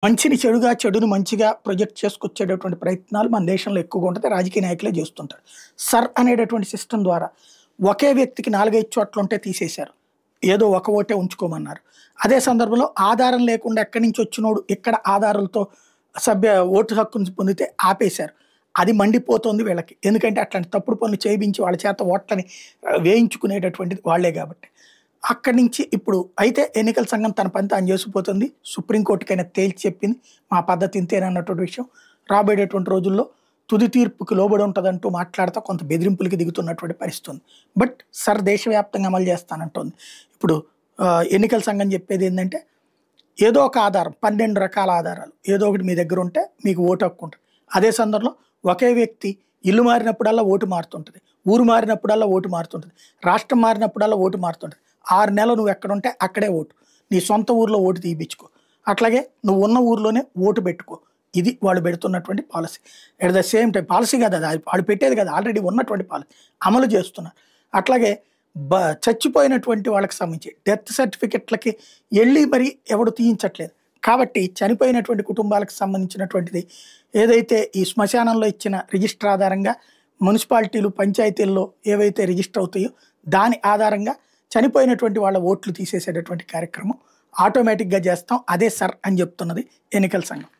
మంచిని చెడుగా, చెడుని మంచిగా ప్రొజెక్ట్ చేసుకొచ్చేటటువంటి ప్రయత్నాలు మన దేశంలో ఎక్కువగా ఉంటది. రాజకీయ నాయకులే జేస్తుంటారు. సర్ అనేటటువంటి సిస్టమ్ ద్వారా ఒకే వ్యక్తికి 4, 5 చోట్లుంటే తీసేశారు. ఏదో ఒక ఓటే ఉంచుకోమన్నారు. అదే సందర్భంలో ఆధారం లేకుండా ఎక్కడి నుంచి వచ్చినోడు ఇక్కడ ఆధారాలతో ఓటు హక్కును పొందితే ఆపేశారు. అది మండిపోతోంది వీళ్ళకి. ఎందుకంటే అట్లాంటి తప్పుడు పనులు చేయించి వాళ్ళ చేత ఓట్లని వేయించుకునేటటువంటిది వాళ్ళే గాబట్టి. అక్కడి నుంచి ఇప్పుడు అయితే ఎన్నికల సంఘం తన పని తాను చేసుకుపోతుంది. సుప్రీంకోర్టుకైనా తేల్చి చెప్పింది. మా పద్ధతి ఇంతేనన్నటువంటి విషయం. రాబోయేటటువంటి రోజుల్లో తుది తీర్పుకి లోబడి ఉంటదంటూ మాట్లాడుతా కొంత బెదిరింపులకి దిగుతున్నటువంటి పరిస్థితి ఉంది. బట్ సర్ దేశవ్యాప్తంగా అమలు చేస్తానంటోంది. ఇప్పుడు ఎన్నికల సంఘం చెప్పేది ఏందంటే ఏదో ఒక ఆధారం 12 రకాల ఆధారాలు ఏదో ఒకటి మీ దగ్గర ఉంటే మీకు ఓటు హక్కు ఉంటుంది. అదే సందర్భంలో ఒకే వ్యక్తి ఇల్లు మారినప్పుడల్లా ఓటు మారుతుంటది. ఊరు మారినప్పుడల్లా ఓటు మారుతుంటది. రాష్ట్రం మారినప్పుడల్లా ఓటు మారుతుంటది. 6 నెలలు నువ్వు ఎక్కడుంటే అక్కడే ఓటు. నీ సొంత ఊర్లో ఓటు తీయించుకో. అట్లాగే నువ్వు ఉన్న ఊర్లోనే ఓటు పెట్టుకో. ఇది వాళ్ళు పెడుతున్నటువంటి policy. At the same time policy కాదు అది వాళ్ళు పెట్టేది కాదు. ఆల్రెడీ ఉన్నటువంటి పాలసీ అమలు చేస్తున్నారు. అట్లాగే చచ్చిపోయినటువంటి వాళ్ళకి సంబంధించి డెత్ సర్టిఫికెట్లకి వెళ్ళి మరి ఎవడు తీయించట్లేదు. కాబట్టి చనిపోయినటువంటి కుటుంబాలకు సంబంధించినటువంటిది ఏదైతే ఈ శ్మశానంలో ఇచ్చిన రిజిస్టర్ ఆధారంగా మున్సిపాలిటీలు, పంచాయతీల్లో ఏవైతే రిజిస్టర్ అవుతాయో దాని ఆధారంగా చనిపోయినటువంటి వాళ్ళ ఓట్లు తీసేసేటటువంటి కార్యక్రమం ఆటోమేటిక్‌గా చేస్తాం. అదే సర్ అని చెప్తున్నది ఎన్నికల సంఘం.